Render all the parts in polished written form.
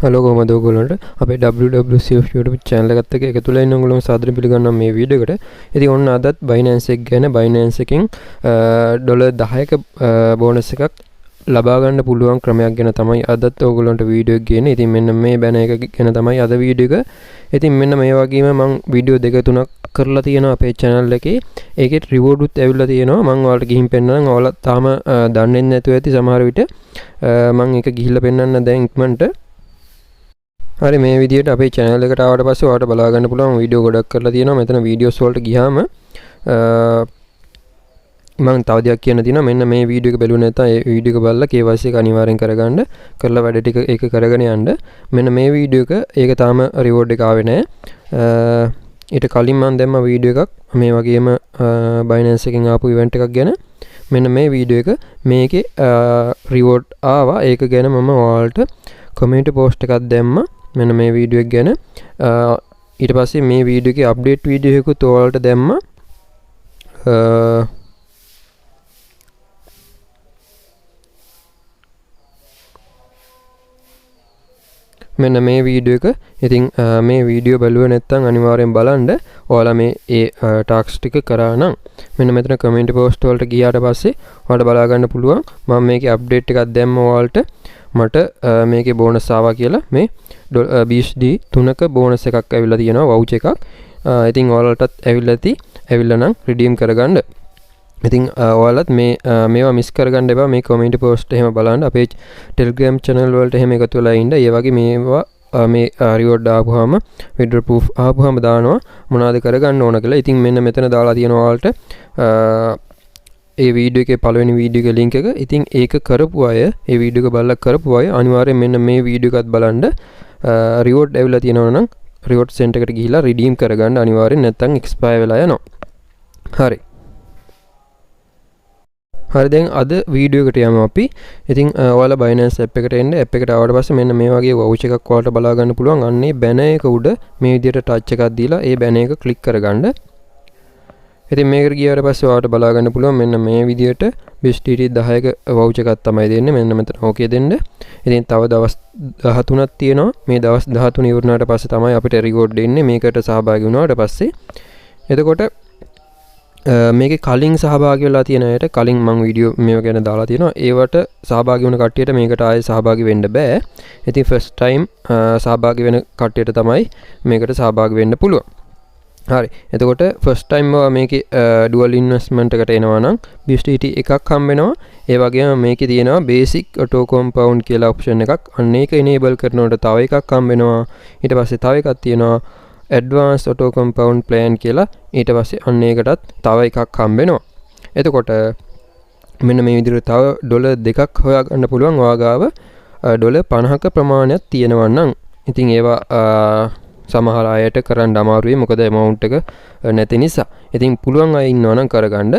Hello කොහමද ඔයගොල්ලන්ට අපේ WwCf YouTube channel එකත් එක්ක එකතු වෙලා ඉන්න ඔයගොල්ලෝ සාදරයෙන් පිළිගන්නවා මේ වීඩියෝ එකට. ඉතින් ඔන්න අදත් Binance එක ගැන Binance එකෙන් $10ක බෝනස් එකක් ලබා ගන්න පුළුවන් ක්‍රමයක් ගැන තමයි අදත් ඔයගොල්ලන්ට වීඩියෝ එක ගේන්නේ. ඉතින් මෙන්න මේ බැන එක ගැන තමයි අද වීඩියෝ එක. ඉතින් මෙන්න මේ වගේම මම වීඩියෝ දෙක තුනක් කරලා තියෙනවා අපේ channel එකේ. ඒකේ reward උත් ඇවිල්ලා තියෙනවා. මම ඔයාලට ගිහින් පෙන්නනම් ඔයාලා තාම දන්නේ නැතුව ඇති සමහර විට මම ඒක ගිහිල්ලා පෙන්නන්න දැන් ඉක්මනට. හරි මේ විදිහට අපේ channel එකට ආවට පස්සේ ඔයාලට බලා ගන්න පුළුවන් වීඩියෝ ගොඩක් කරලා තියෙනවා. මෙතන වීඩියෝස් වලට ගියාම මම තව දෙයක් කියන්න තියෙනවා. මෙන්න මේ වීඩියෝ එක බැලුවේ නැත්නම් ඒ වීඩියෝ එක බලලා KYC එක අනිවාර්යෙන් කරගන්න. කරලා වැඩ ටික ඒක කරගෙන යන්න. මෙන්න මේ වීඩියෝ එක ඒක තාම reward එක ආවේ නැහැ. ඊට කලින් මම දැම්ම වීඩියෝ එකක් මේ වගේම Binance එකෙන් ආපු event එකක් ගැන. මෙන්න මේ වීඩියෝ එක මේකේ reward ආවා. ඒක ගැන මම ඔයාලට community post එකක් දැම්මා. මෙන්න මේ වීඩියෝ එක ගැන ඊට පස්සේ මේ වීඩියෝ එකේ අප්ඩේට් වීඩියෝ එකකුත් ඔයාලට දැම්මා. මෙන්න මේ වීඩියෝ එක. ඉතින් මේ වීඩියෝ බලුවේ නැත්නම් අනිවාර්යෙන් බලන්න. ඔයාලා මේ ටාස්ක් ටික කරා නම් මෙන්න මෙතන community post වලට ගියාට පස්සේ ඔයාලට බලා ගන්න පුළුවන්. මම මේකේ අප්ඩේට් එකක් දැම්ම ඔයාලට මට මේකේ බෝනස් ආවා කියලා. මේ BUSD 3ක බෝනස් එකක් ඇවිල්ලා තියෙනවා වවුචර් එකක්. ඉතින් ඔයාලටත් ඇවිල්ලා නම් redeem කරගන්න. ඉතින් ඔයාලත් මේවා මිස් කරගන්න එපා. මේ community post එහෙම බලන්න. අපේ Telegram channel වලට එහෙම එකතු වෙලා ඉන්න. ඒ වගේ මේවා මේ reward ආපුවාම withdrawal proof ආපුවාම දානවා මොනවද කරගන්න ඕන කියලා. ඉතින් මෙන්න මෙතන දාලා තියෙනවා ඔයාලට ඒ වීඩියෝ එකේ පළවෙනි වීඩියෝ එකේ link එක. ඉතින් ඒක කරපු අය ඒ වීඩියෝ එක බලලා කරපු අය අනිවාර්යෙන් මෙන්න මේ වීඩියෝ එකත් බලන්න. reward ඇවිල්ලා තියෙනවා නම් reward center එකට ගිහිල්ලා redeem කරගන්න අනිවාර්යෙන්. නැත්නම් expire වෙලා යනවා. හරි. හරි දැන් අද වීඩියෝ එකට යමු අපි. ඉතින් ඔයාලා Binance app එකට එන්න. app එකට ආවට පස්සේ මෙන්න මේ වගේ voucher එකක් ඔයාලට බලා ගන්න පුළුවන්. අන්නේ banner එක උඩ මේ විදිහට touch එකක් දීලා ඒ banner එක click කරගන්න. ඉතින් මේකට ගියාට පස්සේ ඔයාලට බලා ගන්න පුළුවන් මෙන්න මේ විදිහට BUSD 10ක voucher එකක් තමයි දෙන්නේ. මෙන්න මෙතන ඕකේ දෙන්න. ඉතින් තව දවස් 13ක් තියෙනවා. මේ දවස් 13 ඉවරනාට පස්සේ තමයි අපිට reward දෙන්නේ. මේකට සහභාගී වුණාට පස්සේ. එතකොට මේකේ කලින් සහභාගී වෙලා තියෙන අයට කලින් මම වීඩියෝ මේව ගැන දාලා තියෙනවා. ඒවට සහභාගී වුණ කට්ටියට මේකට ආයේ සහභාගී වෙන්න බෑ. ඉතින් first time සහභාගී වෙන කට්ටියට තමයි මේකට සහභාගී වෙන්න පුළුවන්. හරි. එතකොට first time මේකේ dual investment එකට එනවා නම් BUSD එකක් හම්බ වෙනවා. ඒ වගේම මේකේ තියෙනවා basic auto compound කියලා option එකක්. අන්න ඒක enable කරනකොට තව එකක් හම්බ වෙනවා. ඊට පස්සේ තව එකක් තියෙනවා advanced auto compound plan කියලා. ඊට පස්සේ අන්න ඒකටත් තව එකක් හම්බ වෙනවා. එතකොට මෙන්න මේ විදිහට තව ඩොලර් දෙකක් හොයාගන්න පුළුවන් ඔයාගාව ඩොලර් 50ක ප්‍රමාණයක් තියෙනවා නම්. ඉතින් ඒවා සමහර අයට කරන්න අමාරුයි. මොකද amount එක නැති නිසා. ඉතින් පුළුවන් අය ඉන්නවා නම් කරගන්න.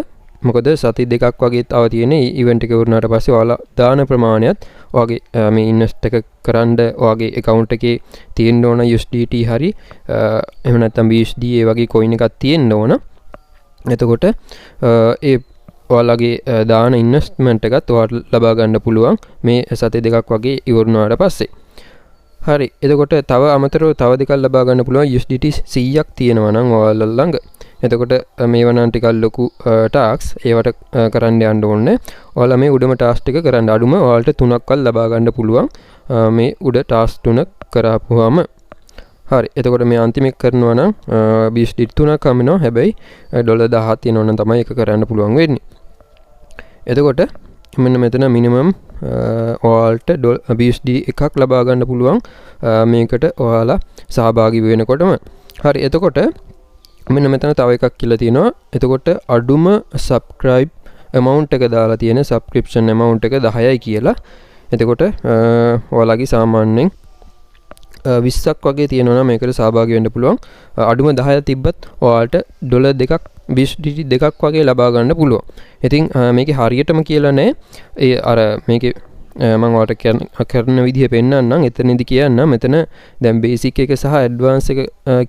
මොකද සති දෙකක් වගේ තව තියෙන event එක වුණාට පස්සේ ඔයාලා දාන ප්‍රමාණයත් ඔයාගේ මේ invest එක කරන්න ඔයාගේ account එකේ තියෙන්න ඕන USDT හරි එහෙම නැත්නම් BUSD ඒ වගේ coin එකක් තියෙන්න ඕන. එතකොට ඒ ඔයාලගේ දාන investment එකත් ඔයාලට ලබා ගන්න පුළුවන් මේ සති දෙකක් වගේ ඉවරුනාට පස්සේ. හරි. එතකොට තව අමතරව තව දෙකක් ලබා ගන්න පුළුවන් USDT 100ක් තියෙනවා නම් ඔයාලා ළඟ. එතකොට මේව නම් ටිකක් ලොකු ටාස්ක්. ඒවට කරන්න යන්න ඕනේ. ඔයාලා මේ උඩම ටාස්ක් ටික කරන්න අඩුම ඔයාලට 3ක්වත් ලබා ගන්න පුළුවන්. මේ උඩ ටාස්ක් 3ක් කරාපුවාම. හරි. එතකොට මේ අන්තිම එක කරනවා නම් BUSD 3ක් හම් වෙනවා. හැබැයි ඩොලර් 1000ක් තියෙනවා නම් තමයි ඒක කරන්න පුළුවන් වෙන්නේ. එතකොට මෙන්න මෙතන minimum ඔයාලට BUSD එකක් ලබා ගන්න පුළුවන් මේකට ඔයාලා සහභාගී වෙනකොටම. හරි. එතකොට මෙන්න මෙතන තව එකක් කියලා තියෙනවා. එතකොට අඩුම subscribe amount එක දාලා තියෙන subscription amount එක 10යි කියලා. එතකොට ඔයාලගේ සාමාන්‍යයෙන් 20ක් වගේ තියෙනවා නම් මේකට සහභාගී වෙන්න පුළුවන්. අඩුම 10 තිබ්බත් ඔයාලට ඩොලර් දෙකක් BUSD දෙකක් වගේ ලබා ගන්න පුළුවන්. ඉතින් මේකේ හරියටම කියලා නැහැ. ඒ අර මේකේ මම ඔයාලට කරන විදිහ පෙන්නන්නම්. එතනදී කියන්නම් මෙතන දැන් බේසික් එක සහ ඇඩ්වාන්ස් එක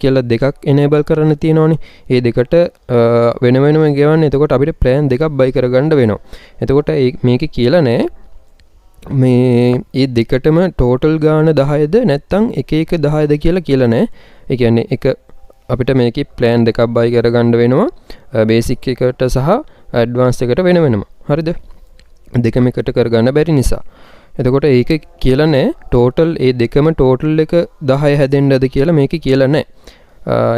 කියලා දෙකක් enable කරන්න තියෙනවානේ. ඒ දෙකට වෙන වෙනම ගෙවන්න. එතකොට අපිට plan දෙකක් buy කරගන්න වෙනවා. එතකොට මේකේ කියලා නැහැ මේ ඒ දෙකටම ටෝටල් ගාන 10ද නැත්නම් එක එක 10ද කියලා කියලා නැහැ. ඒ කියන්නේ එක අපිට මේකේ ප්ලෑන් දෙකක් බයි කරගන්න වෙනවා බේසික් එකට සහ ඇඩ්වාන්ස් එකට වෙන වෙනම. හරිද? දෙකම එකට කරගන්න බැරි නිසා. එතකොට ඒක කියලා නැහැ ටෝටල් ඒ දෙකම ටෝටල් එක 10 හැදෙන්නද කියලා මේකේ කියලා නැහැ.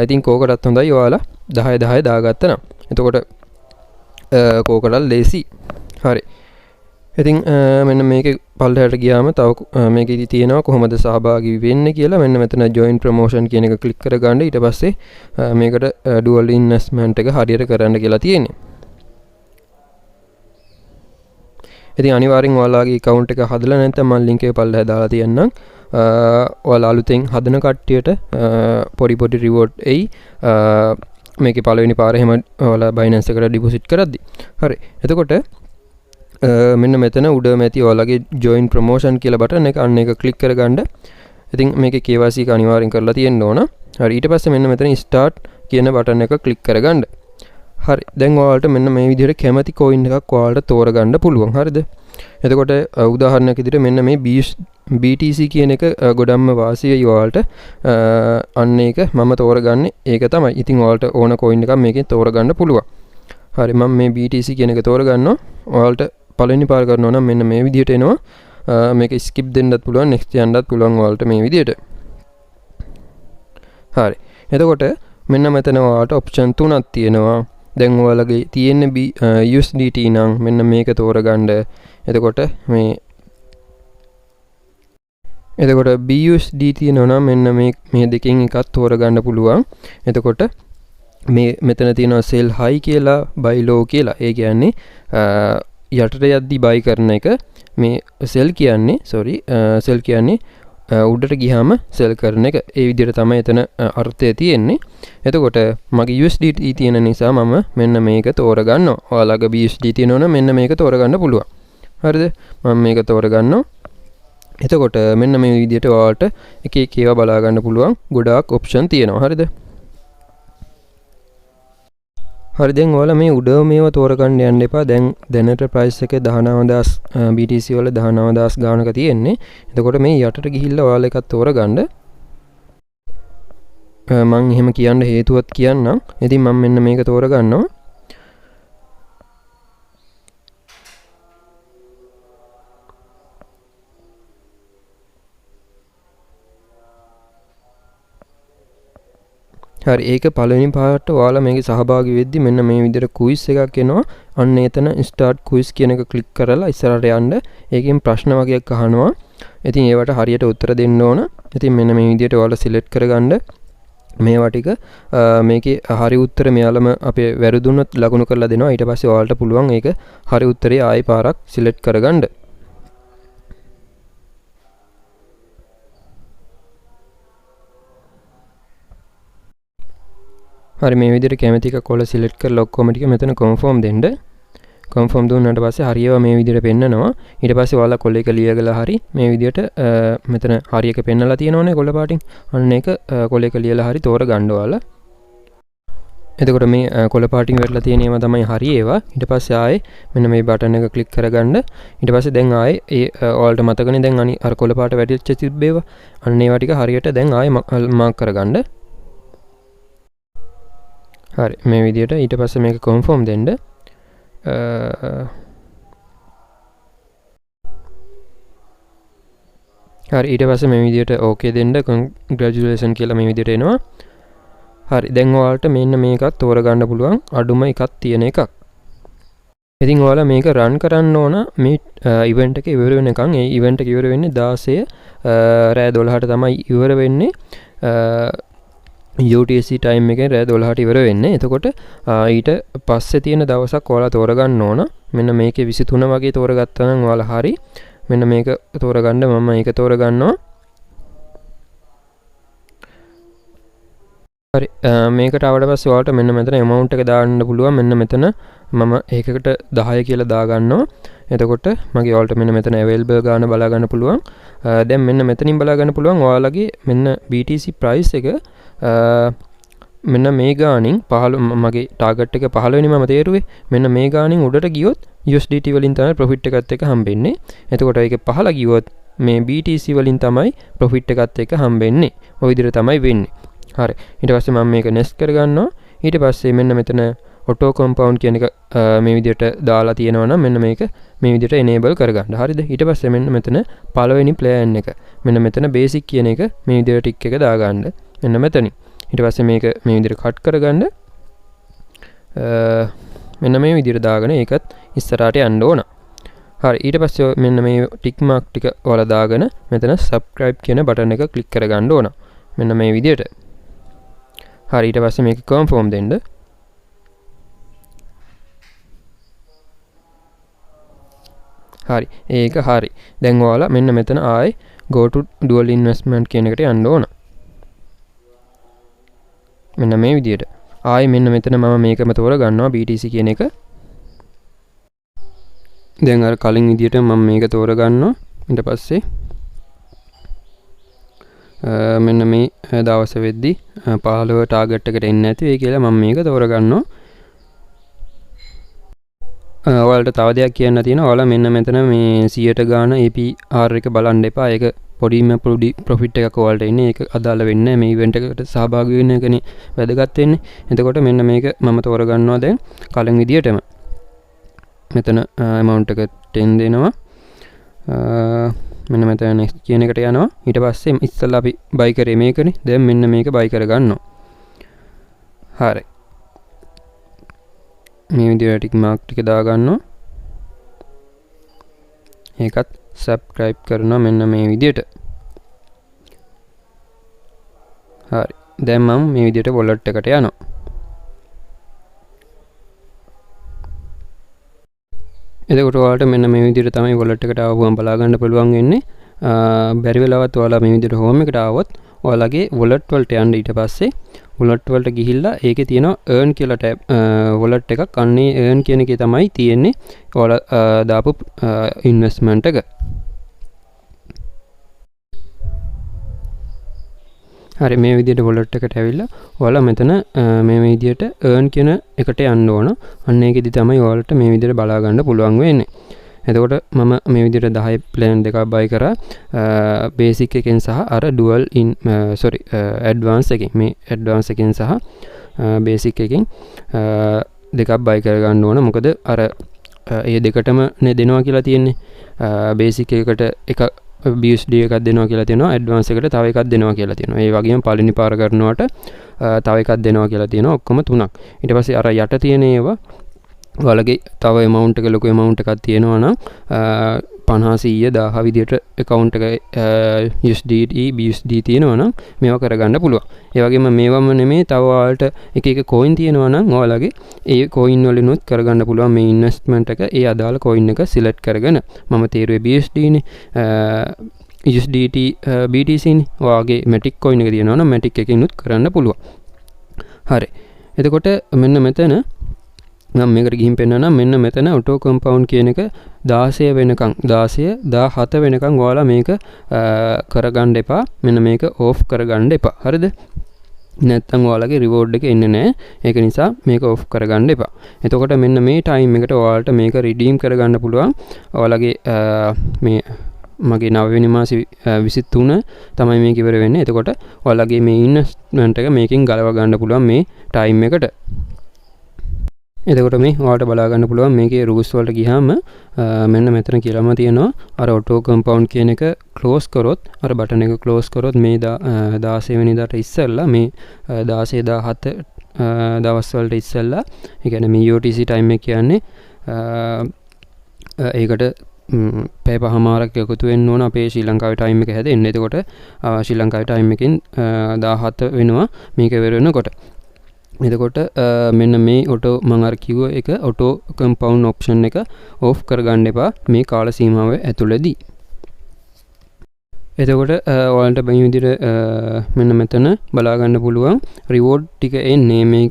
ඉතින් කෝකටත් හොඳයි ඔයාලා 10 10 දාගත්තා නම්. එතකොට කෝකටත් ලේසි. හරි. ඉතින් මෙන්න මේකේ පල්ලෙහාට ගියාම තව මේකෙදි තියෙනවා කොහොමද සහභාගී වෙන්නේ කියලා. මෙන්න මෙතන join promotion කියන එක ක්ලික් කරගන්න. ඊට පස්සේ මේකට dual investment එක හරියට කරන්න කියලා තියෙන්නේ. ඉතින් අනිවාර්යෙන් ඔයාලගේ account එක හදලා නැත්නම් මම link එක පල්ලෙහා දාලා තියන්නම්. ඔයාලා අලුතෙන් හදන කට්ටියට පොඩි පොඩි reward එයි. මේකේ පළවෙනි පාර එහෙම ඔයාලා Binance එකට deposit කරද්දි. හරි. එතකොට මෙන්න මෙතන උඩ මැති ඔයාලගේ join promotion කියලා බටන් එක අන්න එක ක්ලික් කරගන්න. ඉතින් මේකේ KYC එක අනිවාර්යෙන් කරලා තියෙන්න ඕන. හරි. ඊට පස්සේ මෙන්න මෙතන start කියන බටන් එක ක්ලික් කරගන්න. හරි. දැන් ඔයාලට මෙන්න මේ විදිහට කැමති coin එකක් ඔයාලට තෝරගන්න පුළුවන්. හරිද? එතකොට උදාහරණයක් විදිහට මෙන්න මේ BTC කියන එක ගොඩක්ම වාසියයි ඔයාලට. අන්න ඒක මම තෝරගන්නේ ඒක තමයි. ඉතින් ඔයාලට ඕන coin එකක් මේකෙන් තෝරගන්න පුළුවන්. හරි. මම මේ BTC කියන එක තෝරගන්නවා. ඔයාලට පළවෙනි පාර කරනවා නම් මෙන්න මේ විදිහට එනවා. මේක skip දෙන්නත් පුළුවන්, next යන්නත් පුළුවන් ඔයාලට මේ විදිහට. හරි. එතකොට මෙන්න මෙතන ඔයාලට option තුනක් තියෙනවා. දැන් ඔයාලගේ තියෙන USDT නම් මෙන්න මේක තෝරගන්න. එතකොට BUSD තියෙනවා නම් මෙන්න මේ දෙකෙන් එකක් තෝරගන්න පුළුවන්. එතකොට මේ මෙතන තියෙනවා sell high කියලා buy low කියලා. ඒ කියන්නේ යටට යද්දි buy කරන එක. මේ sell කියන්නේ උඩට ගියාම sell කරන එක. ඒ විදිහට තමයි එතන අර්ථය තියෙන්නේ. එතකොට මගේ USDT තියෙන නිසා මම මෙන්න මේක තෝරගන්නවා. ඔයාලගේ BUSD තියෙනවා නම් මෙන්න මේක තෝරගන්න පුළුවන්. හරිද? මම මේක තෝරගන්නවා. එතකොට මෙන්න මේ විදිහට ඔයාලට එක එක ඒවා බලා ගන්න පුළුවන්. ගොඩාක් option තියෙනවා. හරිද? හරි. දැන් ඔයාලා මේ උඩව මේවා තෝරගන්න යන්න එපා. දැන් දැනට price එක 19000 BTC වල 19000 ගානක තියෙන්නේ. එතකොට මේ යටට ගිහිල්ලා ඔයාලා එකක් තෝරගන්න. මම එහෙම කියන්න හේතුවක් කියන්නම්. ඉතින් මම මෙන්න මේක තෝරගන්නවා. හරි. ඒක පළවෙනි පාරට ඔයාලා මේකේ සහභාගී වෙද්දි මෙන්න මේ විදිහට quiz එකක් එනවා. අන්න එතන start quiz කියන එක ක්ලික් කරලා ඉස්සරහට යන්න. ඒකෙන් ප්‍රශ්න වගේක් අහනවා. ඉතින් ඒවට හරියට උත්තර දෙන්න ඕන. ඉතින් මෙන්න මේ විදිහට ඔයාලා select කරගන්න. මේවා ටික මේකේ හරි උත්තර මෙයාලම අපේ වැරදුනොත් ලකුණු කරලා දෙනවා. ඊට පස්සේ ඔයාලට පුළුවන් ඒක හරි උත්තරේ ආයෙ පාරක් select කරගන්න. හරි. මේ විදිහට කැමති එකක් ඔයාලා select කරලා ඔක්කොම ටික මෙතන confirm දෙන්න. confirm දුන්නාට පස්සේ හරියව මේ විදිහට පෙන්නනවා. ඊට පස්සේ ඔයාලා කොළ එක ලියගලා හරි මේ විදිහට මෙතන හරි එක පෙන්නලා තියෙනවනේ කොළ පාටින්. අන්න ඒක කොළ එක ලියලා හරි තෝරගන්න ඔයාලා. එතකොට මේ කොළ පාටින් වැටලා තියෙන ඒවා තමයි හරි ඒවා. ඊට පස්සේ ආයේ මෙන්න මේ බටන් එක ක්ලික් කරගන්න. ඊට පස්සේ දැන් ආයේ ඒ ඔයාලට මතකනේ දැන් අර කොළ පාට වැටිච්ච තිබ්බේවා. අන්න ඒවා ටික හරියට දැන් ආයේ මාක් කරගන්න. හරි. මේ විදිහට ඊට පස්සේ මේක confirm දෙන්න. හරි. ඊට පස්සේ මේ විදිහට okay දෙන්න. congratulation කියලා මේ විදිහට එනවා. හරි. දැන් ඔයාලට මෙන්න මේකත් තෝරගන්න පුළුවන් අඩුම එකක් තියෙන එකක්. ඉතින් ඔයාලා මේක run කරන්න ඕන මේ event එක ඉවර වෙනකන්. ඒ event එක ඉවර වෙන්නේ 16 රෑ 12ට තමයි ඉවර වෙන්නේ. UTC time එකෙන් රෑ 12ට ඉවර වෙන්නේ. එතකොට ඊට පස්සේ තියෙන දවසක් ඔයාලා තෝරගන්න ඕන. මෙන්න මේකේ 23 වගේ තෝරගත්තා නම් ඔයාලා හරි. මෙන්න මේක තෝරගන්න මම ඒක තෝරගන්නවා. හරි. මේකට ආවට පස්සේ ඔයාලට මෙන්න මෙතන amount එක දාන්න පුළුවන්. මෙන්න මෙතන මම ඒකකට 10 කියලා දාගන්නවා. එතකොට මගේ ඔයාලට මෙන්න මෙතන available ගාන බලා ගන්න පුළුවන්. දැන් මෙන්න මෙතනින් බලා ගන්න පුළුවන් ඔයාලගේ මෙන්න BTC price එක මෙන්න මේ ගානින් 15 මගේ ටාගට් එක 15 වෙනි මම තේරුවේ. මෙන්න මේ ගානින් උඩට ගියොත් USDT වලින් තමයි profit එකත් එක හම්බෙන්නේ. එතකොට ඒක පහළ ගියොත් මේ BTC වලින් තමයි profit එකත් එක හම්බෙන්නේ. ওই විදිහට තමයි වෙන්නේ. හරි. ඊට පස්සේ මම මේක next කරගන්නවා. ඊට පස්සේ මෙන්න මෙතන auto compound කියන එක මේ විදිහට දාලා තියෙනවා නම් මෙන්න මේක මේ විදිහට enable කරගන්න. හරිද? ඊට පස්සේ මෙන්න මෙතන පළවෙනි plan එක. මෙන්න මෙතන basic කියන එක මේ විදිහට ටික් එක දාගන්න. මෙන්න මෙතනින්. ඊට පස්සේ මේක මේ විදිහට cut කරගන්න. මෙන්න මේ විදිහට දාගෙන ඒකත් ඉස්සරහට යන්න ඕන. හරි. ඊට පස්සේ මෙන්න මේ tick mark ටික වල දාගෙන මෙතන subscribe කියන button එක click කරගන්න ඕන. මෙන්න මේ විදිහට. හරි. ඊට පස්සේ මේක confirm දෙන්න. හරි. ඒක හරි. දැන් ඔයාලා මෙන්න මෙතන ආයේ go to dual investment කියන එකට යන්න ඕන. මෙන්න මේ විදිහට. ආයේ මෙන්න මෙතන මම මේකම තෝරගන්නවා BTC කියන එක. දැන් අර කලින් විදිහට මම මේක තෝරගන්නවා. ඊට පස්සේ මෙන්න මේ දවස් වෙද්දි 15 ටාගට් එකට එන්නේ නැති වෙයි කියලා මම මේක තෝරගන්නවා. ඔයාලට තව දෙයක් කියන්න තියෙනවා. ඔයාලා මෙන්න මෙතන මේ 100ට ගාන APR එක බලන්න එපා. ඒක පොඩිම පොඩි ප්‍රොෆිට් එකක් ඔයාලට එන්නේ. ඒක අදාළ වෙන්නේ නැහැ. මේ ඉවෙන්ට් එකට සහභාගී වෙන්න එකනේ වැදගත් වෙන්නේ. එතකොට මෙන්න මේක මම තෝරගන්නවා දැන් කලින් විදියටම. මෙතන amount එක 10 දෙනවා. මෙන්න මෙතන next කියන එකට යනවා. ඊට පස්සේ ඉස්සෙල්ලා අපි buy කරේ මේකනේ. දැන් මෙන්න මේක buy කරගන්නවා. හරි. මේ විදිහට ටික මාක් ටික දාගන්නවා. ඒකත් subscribe කරනවා මෙන්න මේ විදිහට. හරි. දැන් මම මේ විදිහට wallet එකට යනවා. එතකොට ඔයාලට මෙන්න මේ විදිහට තමයි wallet එකට ආවම බලා ගන්න පුළුවන් වෙන්නේ. බැරි වෙලාවත් ඔයාලා මේ විදිහට home එකට ආවොත් ඔයාලගේ wallet වලට යන්න ඊට පස්සේ wallet වලට ගිහිල්ලා ඒකේ තියෙනවා earn කියලා tab wallet එකක්. අන්නේ earn කියන එකේ තමයි තියෙන්නේ ඔයාලා දාපු investment එක. හරි. මේ විදිහට wallet එකට ඇවිල්ලා ඔයාලා මෙතන මේ විදිහට earn කියන එකට යන්න ඕන. අන්න ඒකෙදි තමයි ඔයාලට මේ විදිහට බලා ගන්න පුළුවන් වෙන්නේ. එතකොට මම මේ විදිහට 10 plan දෙකක් buy කරා basic එකෙන් සහ අර dual in advance එකෙන්. මේ advance එකෙන් සහ basic එකෙන් දෙකක් buy කර ගන්න ඕන. මොකද අර ඒ දෙකටම නේ දෙනවා කියලා තියෙන්නේ. basic එකට එක BUSD එකක් දෙනවා කියලා තියෙනවා. advance එකට තව එකක් දෙනවා කියලා තියෙනවා. ඒ වගේම පළවෙනි පාර කරනවට තව එකක් දෙනවා කියලා තියෙනවා. ඔක්කොම තුනක්. ඊට පස්සේ අර යට තියෙන ඒවා ඔයාලගේ තව amount එක ලොකු amount එකක් තියෙනවා නම් 50 100 1000 විදියට account එක USDT BUSD තියෙනවා නම් මේවා කරගන්න පුළුවන්. ඒ වගේම මේවම නෙමෙයි තව ඔයාලට එක එක coin තියෙනවා නම් ඔයාලගේ ඒ coin වලිනුත් කරගන්න පුළුවන් මේ investment එක. ඒ අදාළ coin එක select කරගෙන මම තීරුවේ BUSD නේ USDT BTC නේ. ඔයාගේ matic coin එක තියෙනවා නම් matic එකකිනුත් කරන්න පුළුවන්. හරි. එතකොට මෙන්න මෙතන මම මේකට ගිහින් පෙන්නනවා. මෙන්න මෙතන auto compound කියන එක 16 වෙනකන් 16 17 වෙනකන් ඔයාලා මේක කරගන්න එපා. මෙන්න මේක off කරගන්න එපා. හරිද? නැත්තම් ඔයාලගේ reward එක එන්නේ නැහැ. ඒක නිසා මේක off කරගන්න එපා. එතකොට මෙන්න මේ time එකට ඔයාලට මේක redeem කරගන්න පුළුවන්. ඔයාලගේ මේ මගේ 9 වෙනි මාසේ 23 තමයි මේක ඉවර වෙන්නේ. එතකොට ඔයාලගේ මේ investment එක මේකෙන් ගලව ගන්න පුළුවන් මේ time එකට. එතකොට මේ ඔයාලට බලා ගන්න පුළුවන් මේකේ rules වලට ගියාම මෙන්න මෙතන කියලාම තියෙනවා අර auto compound කියන එක close කරොත් අර button එක close කරොත් මේ 16 වෙනිදාට ඉස්සෙල්ලා මේ 16 17 දවස් වලට ඉස්සෙල්ලා ඒ කියන්නේ මේ UTC time එක කියන්නේ ඒකට පැය පහමාරක් එකතු වෙන්න ඕන අපේ ශ්‍රී ලංකාවේ time එක හැදෙන්න. එතකොට ශ්‍රී ලංකාවේ time එකෙන් 17 වෙනවා මේක ඉවර වෙනකොට. එතකොට මෙන්න මේ auto මම අර කිව්ව එක auto compound option එක off කරගන්න එපා මේ කාල සීමාව ඇතුළතදී. එතකොට ඔයාලට මේ විදිහට මෙන්න මෙතන බලා ගන්න පුළුවන් reward ටික එන්නේ මේ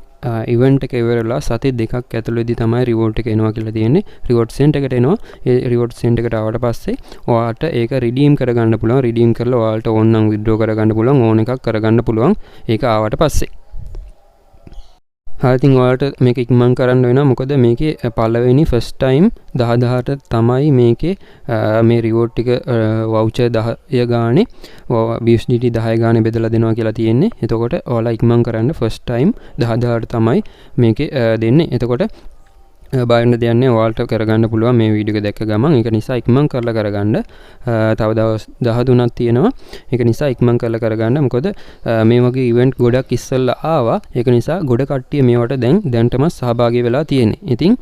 event එක ඉවරලා සති දෙකක් ඇතුළතදී තමයි reward එක එනවා කියලා තියෙන්නේ. reward cent එකට එනවා. ඒ reward cent එකට ආවට පස්සේ ඔයාලට ඒක redeem කරගන්න පුළුවන්. redeem කරලා ඔයාලට ඕන නම් withdraw කරගන්න පුළුවන්. ඕන එකක් කරගන්න පුළුවන් ඒක ආවට පස්සේ. ඉතින් ඔයාලට මේක ඉක්මන් කරන්න වෙනවා. මොකද මේකේ පළවෙනි ෆස්ට් ටයිම් 10000ට තමයි මේකේ මේ රිවෝඩ් ටික වවුචර් 10 ගානේ BUSD 10 ගානේ බෙදලා දෙනවා කියලා තියෙන්නේ. එතකොට ඔයාලා ඉක්මන් කරන්න ෆස්ට් ටයිම් 10000ට තමයි මේකේ දෙන්නේ. එතකොට බයන්න දෙන්නේ ඔයාලට කරගන්න පුළුවන් මේ වීඩියෝ එක දැක්ක ගමන්. ඒක නිසා ඉක්මන් කරලා කරගන්න. තව දවස් 13ක් තියෙනවා. ඒක නිසා ඉක්මන් කරලා කරගන්න. මොකද මේ වගේ ඉවෙන්ට් ගොඩක් ඉස්සෙල්ලා ආවා. ඒක නිසා ගොඩ කට්ටිය මේවට දැන්ටම සහභාගී වෙලා තියෙන්නේ. ඉතින්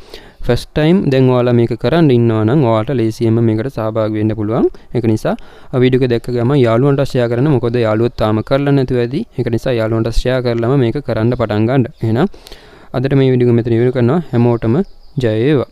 ෆස්ට් ටයිම් දැන් ඔයාලා මේක කරන්න ඉන්නවා නම් ඔයාලට ලේසියෙන්ම මේකට සහභාගී වෙන්න පුළුවන්. ඒක නිසා වීඩියෝ එක දැක්ක ගමන් යාළුවන්ට ෂෙයා කරන්න. මොකද යාළුවෝ තාම කරලා නැතුව ඇති. ඒක නිසා යාළුවන්ට ෂෙයා කරලම මේක කරන්න පටන් ගන්න. එහෙනම් අදට මේ වීඩියෝ එක මෙතන ඉවර කරනවා. හැමෝටම ජය වේවා.